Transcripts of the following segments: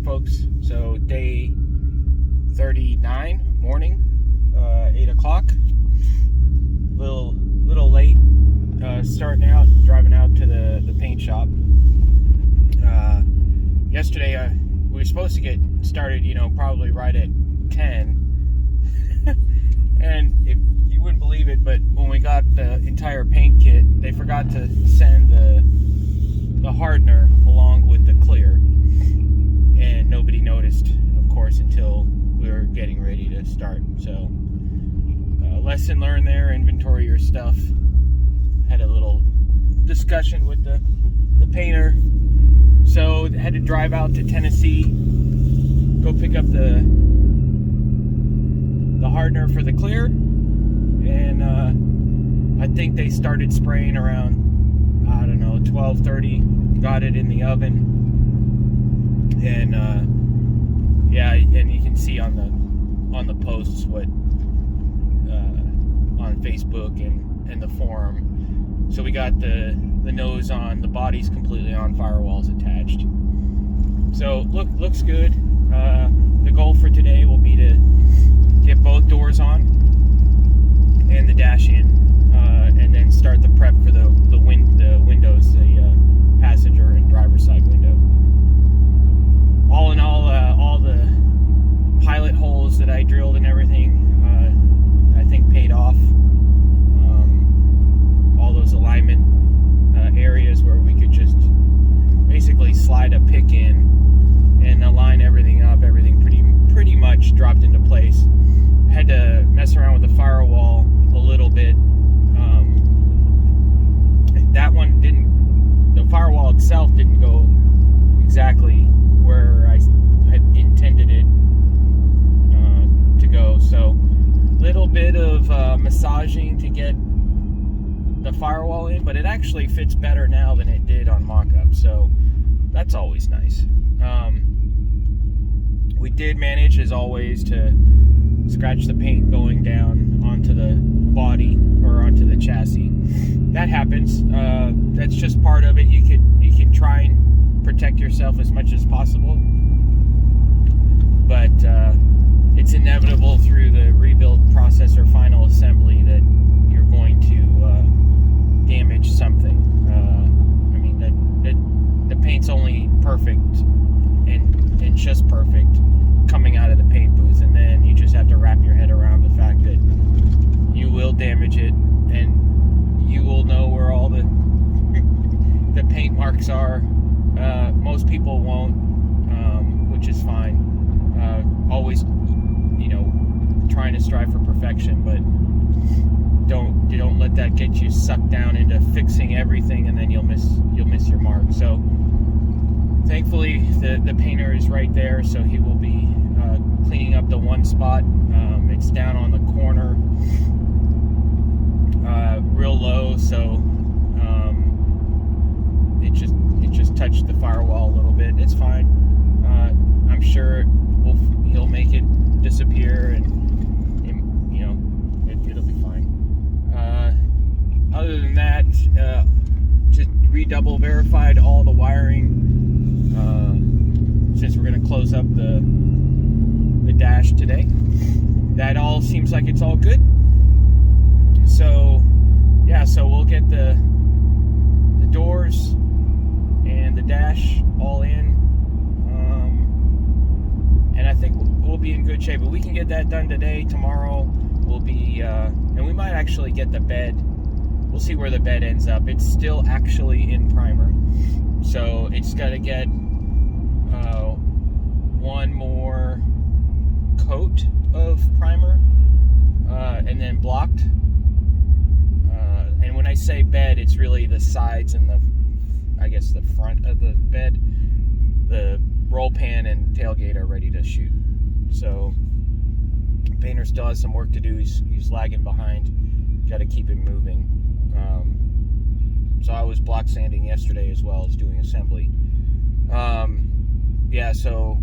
folks. So day 39, morning, 8 o'clock. Little late, starting out, driving out to the paint shop. Yesterday, we were supposed to get started, probably right at 10. And you wouldn't believe it, but when we got the entire paint kit, they forgot to send the hardener along with the clear. And nobody noticed, of course, until we were getting ready to start. So, lesson learned there, inventory your stuff. Had a little discussion with the painter. So, had to drive out to Tennessee, go pick up the hardener for the clear. And I think they started spraying around, 12:30. Got it in the oven. And and you can see on the posts what on Facebook and the forum. So we got the nose on, the body's completely on, firewalls attached. So looks good. The goal for today will be to get both doors on and the dash in, and then start the prep for the windows, the passenger and driver's side window. All in all the pilot holes that I drilled and everything, I think paid off. All those alignment areas where we could just basically slide a pick in and align everything up, everything pretty much dropped into place. Had to mess around with the firewall a little bit. That one the firewall itself didn't go exactly where I had intended it to go. So, little bit of massaging to get the firewall in, but it actually fits better now than it did on mock-up. So, that's always nice. We did manage, as always, to scratch the paint going down onto the body or onto the chassis. That happens. That's just part of it. You can try and protect yourself as much as possible, but it's inevitable through the rebuild process or final assembly that you're going to damage something. The paint's only perfect and just perfect coming out of the paint booth, and then you just have to wrap your head around the fact that you will damage it, and you will know where all the paint marks are. Most people won't, which is fine. Always, trying to strive for perfection, but don't let that get you sucked down into fixing everything, and then you'll miss your mark. So, thankfully, the painter is right there, so he will be cleaning up the one spot. It's down on the corner, real low, so it just touched the firewall a little bit. It's fine. I'm sure he'll make it disappear, and it'll be fine. Other than that, just redouble verified all the wiring. Since we're going to close up the dash today, that all seems like it's all good. So we'll get the doors and the dash all in, and I think we'll be in good shape. But we can get that done today. Tomorrow we'll be, and we might actually get the bed. We'll see where the bed ends up. It's still actually in primer, so it's got to get one more coat of primer, and then blocked. And when I say bed, it's really the sides and the front of the bed. The roll pan and tailgate are ready to shoot. So, painter still has some work to do. He's lagging behind. Got to keep him moving. So I was block sanding yesterday as well as doing assembly. So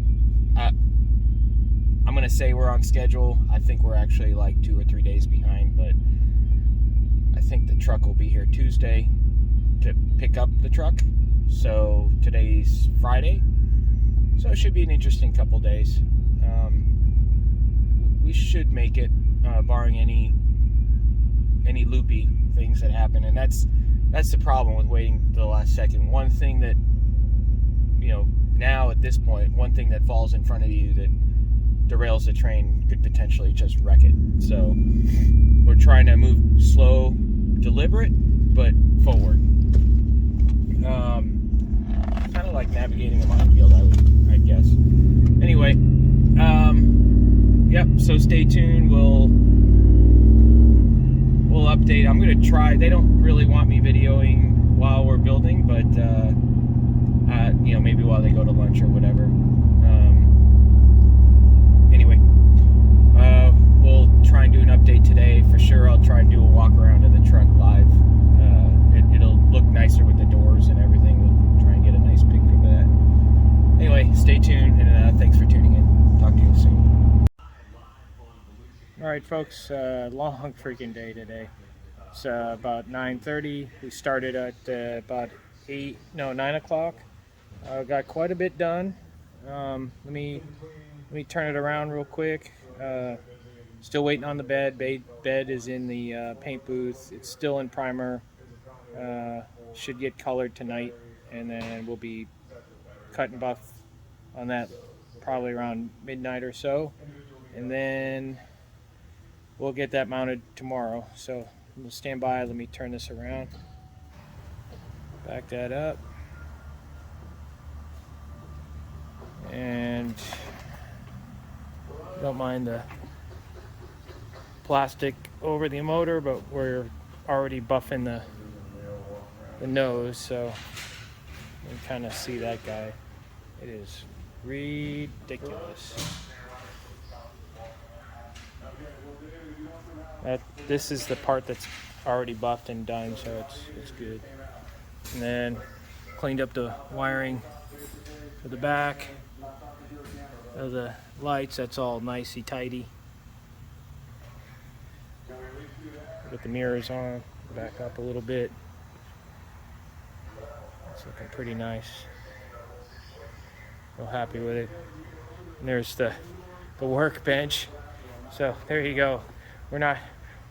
I'm going to say we're on schedule. I think we're actually like 2 or 3 days behind, but I think the truck will be here Tuesday to pick up the truck. So today's Friday. So should be an interesting couple days. We should make it, barring any loopy things that happen, and that's the problem with waiting to the last second. One thing that, you know, now at this point, one thing that falls in front of you that derails the train could potentially just wreck it. So we're trying to move slow, deliberate, but forward. Kind of like navigating a minefield, I guess. Anyway, yep. So stay tuned. We'll update. I'm gonna try. They don't really want me videoing while we're building, but you know, maybe while they go to lunch or whatever. Anyway, we'll try and do an update today for sure. I'll try and do a walk around of the truck live. It'll look nicer with the doors and everything. We'll try and get a nice picture of that. Anyway, stay tuned, and thanks for tuning in. Talk to you soon. All right, folks, long freaking day today. It's about 9:30. We started at about 9 o'clock. Got quite a bit done. Let me turn it around real quick. Still waiting on the bed. Bed is in the paint booth. It's still in primer. Should get colored tonight, and then we'll be cut and buff on that probably around midnight or so, and then we'll get that mounted tomorrow. So we'll stand by. Let me turn this around. Back that up. And don't mind the plastic over the motor, but we're already buffing the nose, so you can kind of see that guy. It is ridiculous. This is the part that's already buffed and done, so it's good. And then cleaned up the wiring for the back of the lights. That's all nicey tidy. Get the mirrors on, back up a little bit. It's looking pretty nice. Real happy with it. And there's the workbench. So there you go.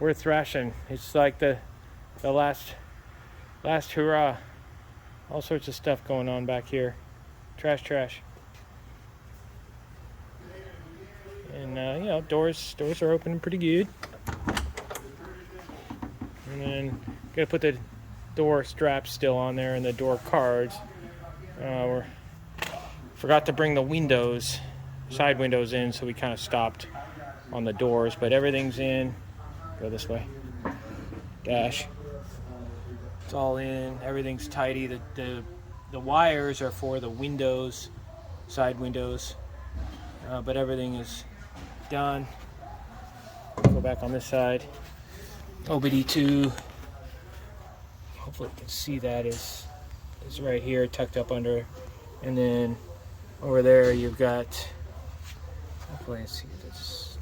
We're thrashing. It's like the last hurrah. All sorts of stuff going on back here. Trash. And you know, doors are opening pretty good. And then gotta put the door straps still on there and the door cards. Forgot to bring the side windows in, so we kind of stopped on the doors, but everything's in. Go this way. Dash. It's all in. Everything's tidy. The wires are for the windows, side windows, but everything is done. Go back on this side. OBD2. Hopefully you can see that is right here, tucked up under, and then over there you've got. Hopefully I see this.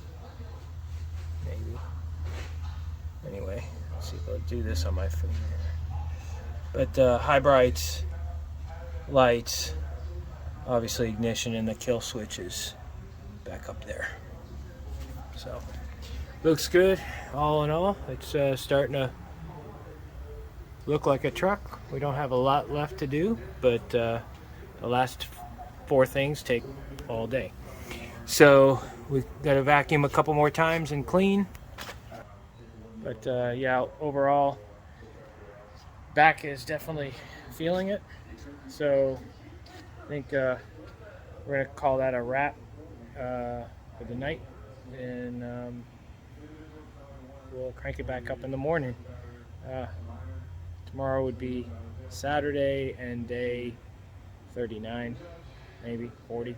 Maybe. Anyway, let's see if I'll do this on my phone. But high brights, lights, obviously ignition, and the kill switch is back up there. So looks good. All in all, it's starting to look like a truck. We don't have a lot left to do, but the last 4 things take all day. So we've got to vacuum a couple more times and clean. But yeah, overall, back is definitely feeling it. So I think we're gonna call that a wrap for the night, and we'll crank it back up in the morning. Tomorrow would be Saturday and day 39, maybe 40.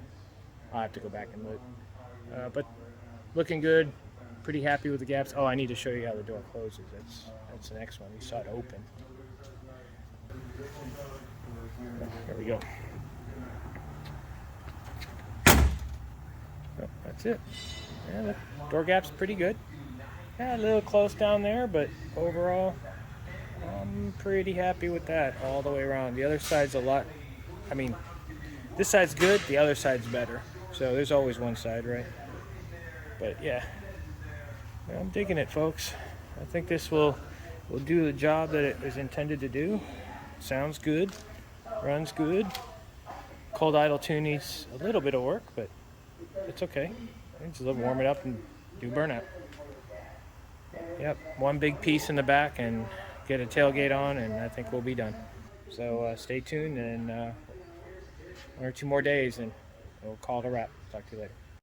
I'll have to go back and look. But looking good. Pretty happy with the gaps. Oh, I need to show you how the door closes. That's the next one. You saw it open. There we go. Oh, that's it. Yeah, the door gap's pretty good. Yeah, a little close down there, but overall, I'm pretty happy with that all the way around. The other side's a lot, I mean, this side's good, the other side's better. So there's always one side, right? But yeah, I'm digging it, folks. I think this will do the job that it is intended to do. Sounds good, runs good. Cold idle tune needs a little bit of work, but it's okay. Just warm it up and do burnout. Yep, one big piece in the back and get a tailgate on, and I think we'll be done. So stay tuned, and 1 or 2 more days, and we'll call it a wrap. Talk to you later.